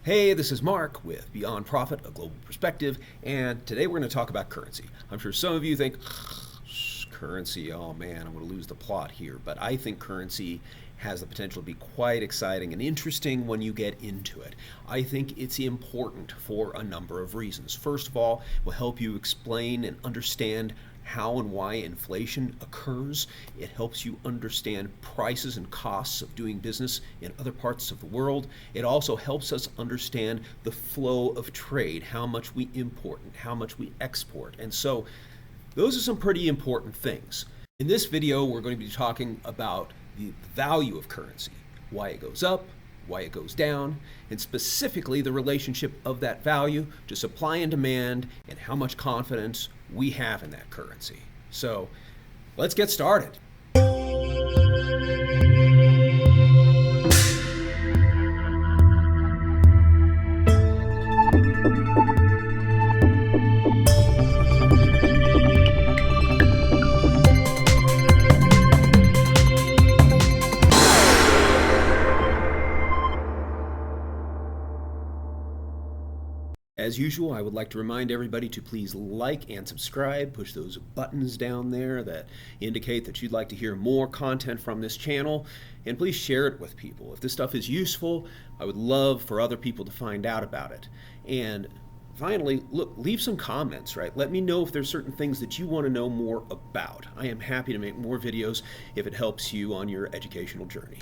Hey, this is Mark with Beyond Profit, a global perspective, and today we're going to talk about currency. I'm sure some of you think, currency, oh man, I'm going to lose the plot here, but I think currency has the potential to be quite exciting and interesting when you get into it. I think it's important for a number of reasons. First of all, it will help you explain and understand how and why inflation occurs. It helps you understand prices and costs of doing business in other parts of the world. It also helps us understand the flow of trade, how much we import and how much we export. And so those are some pretty important things. In this video, we're going to be talking about the value of currency, why it goes up, why it goes down, and specifically the relationship of that value to supply and demand and how much confidence we have in that currency. So let's get started. As usual, I would like to remind everybody to please like and subscribe. Push those buttons down there that indicate that you'd like to hear more content from this channel. And please share it with people. If this stuff is useful, I would love for other people to find out about it. And finally, look, leave some comments, right? Let me know if there's certain things that you want to know more about. I am happy to make more videos if it helps you on your educational journey.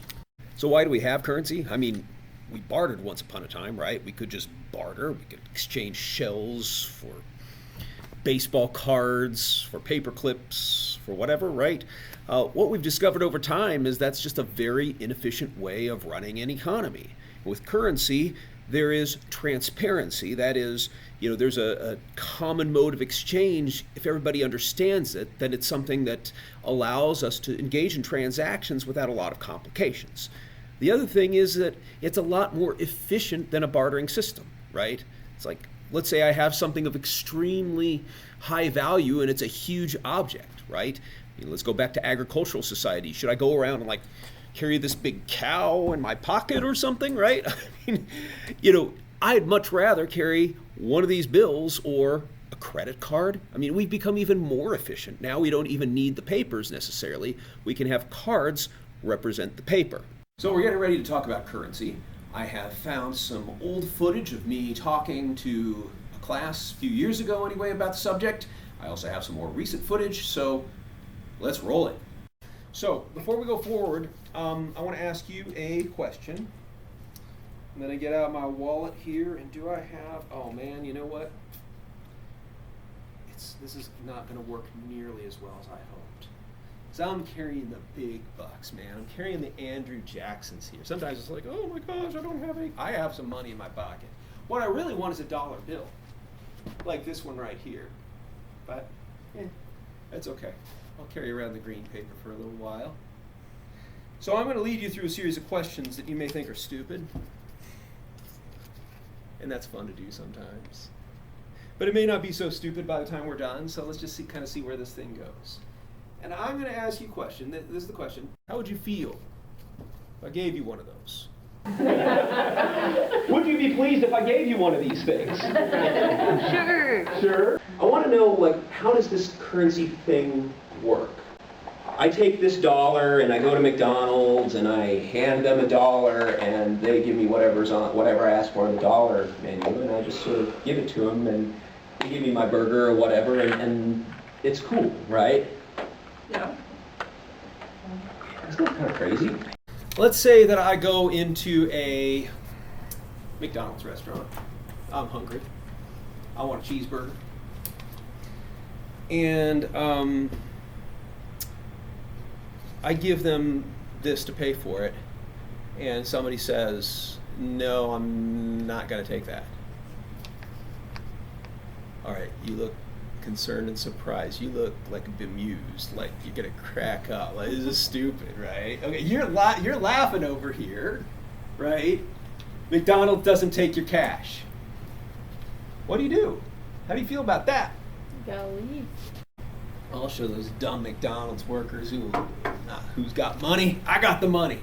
So why do we have currency? I mean, we bartered once upon a time, right? We could just barter. We could exchange shells for baseball cards, for paper clips, for whatever, right? What we've discovered over time is that's just a very inefficient way of running an economy. With currency, there is transparency. That is, there's a common mode of exchange. If everybody understands it, then it's something that allows us to engage in transactions without a lot of complications. The other thing is that it's a lot more efficient than a bartering system, right? It's like, let's say I have something of extremely high value and it's a huge object, right? Let's go back to agricultural society. Should I go around and like carry this big cow in my pocket or something, right? I mean, I'd much rather carry one of these bills or a credit card. I mean, we've become even more efficient. Now we don't even need the papers necessarily. We can have cards represent the paper. So we're getting ready to talk about currency. I have found some old footage of me talking to a class a few years ago anyway about the subject. I also have some more recent footage, so let's roll it. So before we go forward, I want to ask you a question. I'm going to get out my wallet here, and do I have, oh man, you know what? This is not going to work nearly as well as I hoped. So I'm carrying the big bucks, man. I'm carrying the Andrew Jacksons here. Sometimes it's like, oh my gosh, I don't have any. I have some money in my pocket. What I really want is a dollar bill, like this one right here. But, that's okay. I'll carry around the green paper for a little while. So I'm going to lead you through a series of questions that you may think are stupid. And that's fun to do sometimes. But it may not be so stupid by the time we're done, so let's just kind of see where this thing goes. And I'm going to ask you a question. This is the question. How would you feel if I gave you one of those? Would you be pleased if I gave you one of these things? Sure. I want to know, how does this currency thing work? I take this dollar and I go to McDonald's and I hand them a dollar and they give me whatever I ask for on the dollar menu, and I just sort of give it to them and they give me my burger or whatever, and it's cool, right? Yeah. Isn't that kind of crazy? Let's say that I go into a McDonald's restaurant. I'm hungry. I want a cheeseburger. And I give them this to pay for it. And somebody says, no, I'm not going to take that. All right, you look concerned and surprised. You look like bemused, like you're gonna crack up. Like, this is stupid, right? Okay, you're laughing over here, right? McDonald's doesn't take your cash. What do you do? How do you feel about that? Gotta leave. I'll show those dumb McDonald's workers who's got money. I got the money.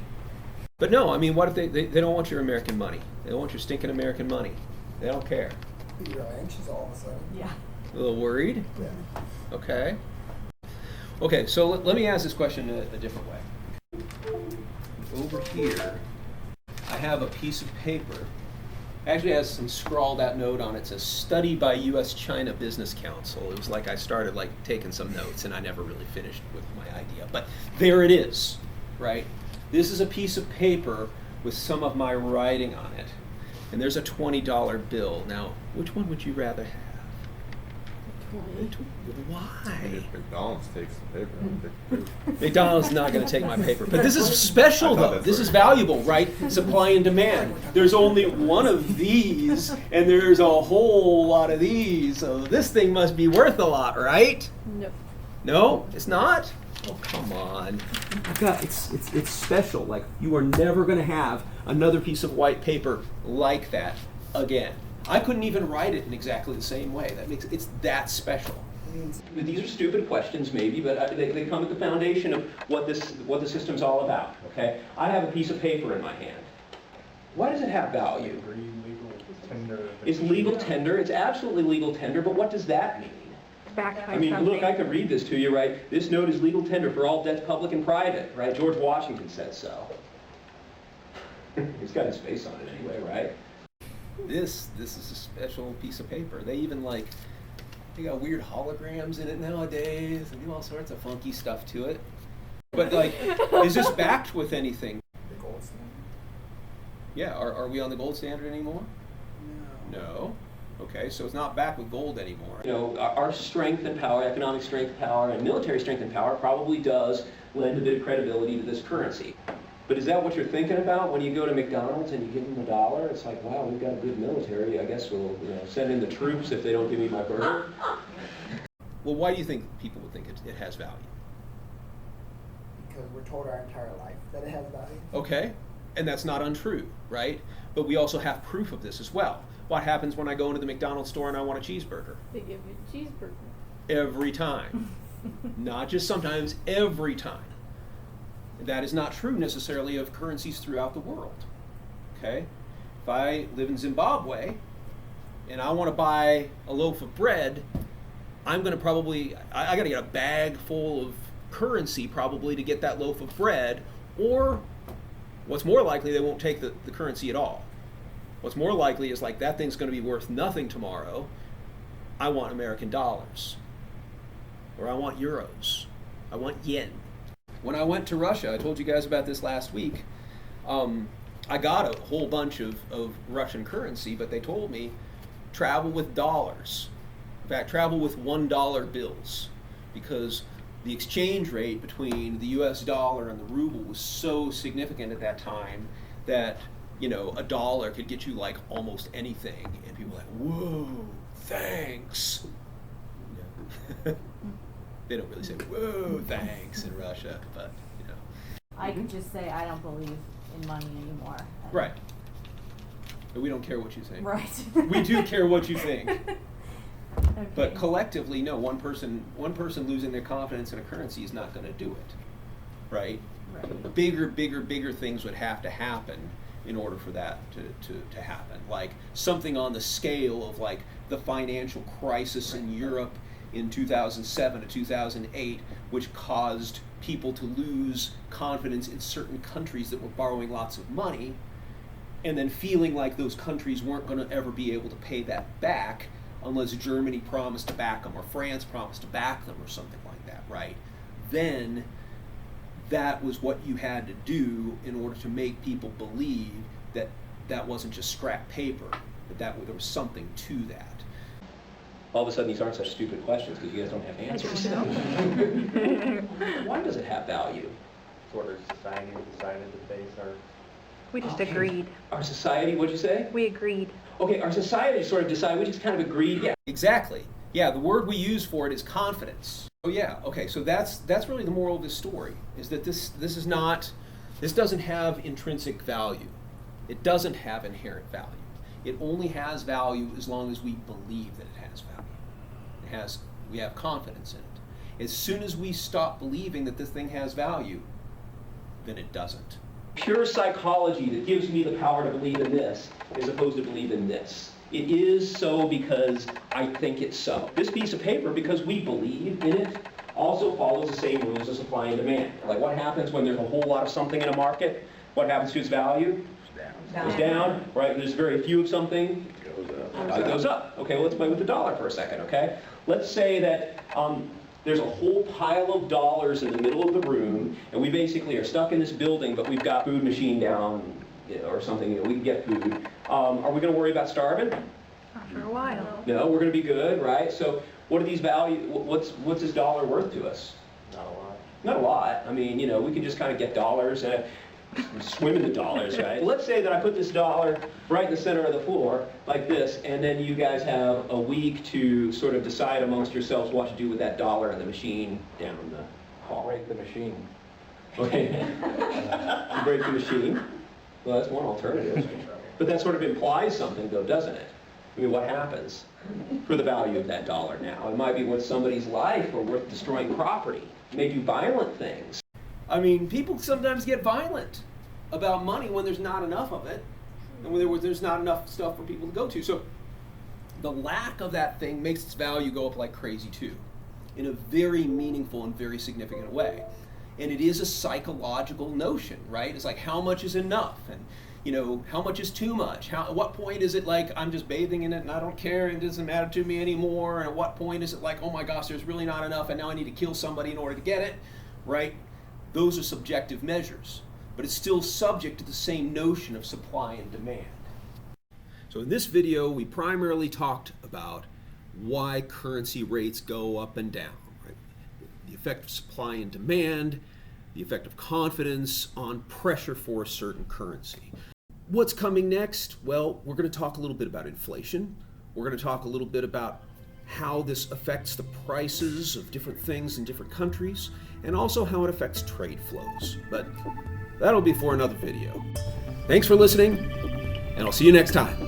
But no, I mean, what if they don't want your American money? They don't want your stinking American money. They don't care. You're anxious all of a sudden. Yeah. A little worried? Yeah. Okay. Okay, so let me ask this question a different way. Over here, I have a piece of paper. Actually, it has some scrawled out note on it. It says study by U.S.-China Business Council. It was like I started taking some notes and I never really finished with my idea. But there it is, right? This is a piece of paper with some of my writing on it. And there's a $20 bill. Now, which one would you rather have? Why? If McDonald's takes the paper, I'll take the paper. McDonald's not going to take my paper. But this is special, I thought though. that's This right. is valuable, right? Supply and demand. There's only one of these, and there's a whole lot of these. So this thing must be worth a lot, right? No. No, it's not? Oh, come on. God, it's special. Like, you are never going to have another piece of white paper like that again. I couldn't even write it in exactly the same way. It's that special. These are stupid questions, maybe, but they come at the foundation of what the system's all about. Okay, I have a piece of paper in my hand. Why does it have value? It's legal tender. It's absolutely legal tender. But what does that mean? Backed by I mean, something. look, I could read this to you, right? This note is legal tender for all debts, public and private, right? George Washington said so. He's got his face on it anyway, right? This is a special piece of paper. They even they got weird holograms in it nowadays and do all sorts of funky stuff to it. But is this backed with anything? The gold standard? Yeah, are we on the gold standard anymore? No. Okay, so it's not backed with gold anymore. You know, our strength and power, economic strength, power, and military strength and power probably does lend a bit of credibility to this currency. But is that what you're thinking about when you go to McDonald's and you give them $1? It's like, wow, we've got a good military. I guess we'll send in the troops if they don't give me my burger. Well, why do you think people would think it has value? Because we're told our entire life that it has value. Okay, and that's not untrue, right? But we also have proof of this as well. What happens when I go into the McDonald's store and I want a cheeseburger? They give you a cheeseburger. Every time. Not just sometimes, every time. That is not true necessarily of currencies throughout the world. Okay? If I live in Zimbabwe and I want to buy a loaf of bread, I'm going to I got to get a bag full of currency probably to get that loaf of bread, or what's more likely, they won't take the currency at all. What's more likely is that thing's going to be worth nothing tomorrow. I want American dollars. Or I want euros. I want yen. When I went to Russia, I told you guys about this last week, I got a whole bunch of Russian currency, but they told me travel with dollars. In fact, travel with $1 bills, because the exchange rate between the US dollar and the ruble was so significant at that time that, a dollar could get you almost anything. And people were like, whoa, thanks. They don't really say, whoa, thanks in Russia, but, I can just say I don't believe in money anymore. Right. But we don't care what you think. Right. We do care what you think. Okay. But collectively, no, one person losing their confidence in a currency is not going to do it. Right? Right. Bigger things would have to happen in order for that to happen. Like something on the scale of the financial crisis in Europe in 2007 to 2008, which caused people to lose confidence in certain countries that were borrowing lots of money, and then feeling like those countries weren't going to ever be able to pay that back unless Germany promised to back them or France promised to back them or something like that, right? Then that was what you had to do in order to make people believe that that wasn't just scrap paper, that there was something to that. All of a sudden, these aren't such stupid questions because you guys don't have answers. Why does it have value? Sort of society decided that they are. We just Okay. agreed. Our society, what'd you say? We agreed. Okay, our society sort of decided, we just kind of agreed, yeah. Exactly. Yeah, the word we use for it is confidence. Oh yeah, okay, so that's really the moral of this story, is that this doesn't have intrinsic value. It doesn't have inherent value. It only has value as long as we believe that it has value. We have confidence in it. As soon as we stop believing that this thing has value, then it doesn't. pure psychology that gives me the power to believe in this as opposed to believe in this. It is so because I think it's so. This piece of paper, because we believe in it, also follows the same rules of supply and demand. Like what happens when there's a whole lot of something in a market? What happens to its value? It goes down, right? When there's very few of something, it goes up. Okay, let's play with the dollar for a second, okay? Let's say that there's a whole pile of dollars in the middle of the room, and we basically are stuck in this building, but we've got food machine down, or something, we can get food. Are we going to worry about starving? After a while. No, we're going to be good, right? So what are these values, what's this dollar worth to us? Not a lot. Not a lot. I mean, we can just kind of get dollars and swim in the dollars, right? Let's say that I put this dollar right in the center of the floor, like this, and then you guys have a week to sort of decide amongst yourselves what to do with that dollar in the machine down the hall. Break the machine. Okay. You break the machine. Well, that's one alternative. But that sort of implies something, though, doesn't it? I mean, what happens for the value of that dollar now? It might be worth somebody's life or worth destroying property. It may do violent things. I mean, people sometimes get violent about money when there's not enough of it, and when there's not enough stuff for people to go to. So the lack of that thing makes its value go up like crazy too, in a very meaningful and very significant way. And it is a psychological notion, right? It's like, how much is enough? And how much is too much? At what point is it like, I'm just bathing in it and I don't care, it doesn't matter to me anymore? And at what point is it like, oh my gosh, there's really not enough and now I need to kill somebody in order to get it, right? Those are subjective measures, but it's still subject to the same notion of supply and demand. So in this video, we primarily talked about why currency rates go up and down, right? The effect of supply and demand, the effect of confidence on pressure for a certain currency. What's coming next? Well, we're going to talk a little bit about inflation. We're going to talk a little bit about how this affects the prices of different things in different countries, and also how it affects trade flows. But that'll be for another video. Thanks for listening, and I'll see you next time.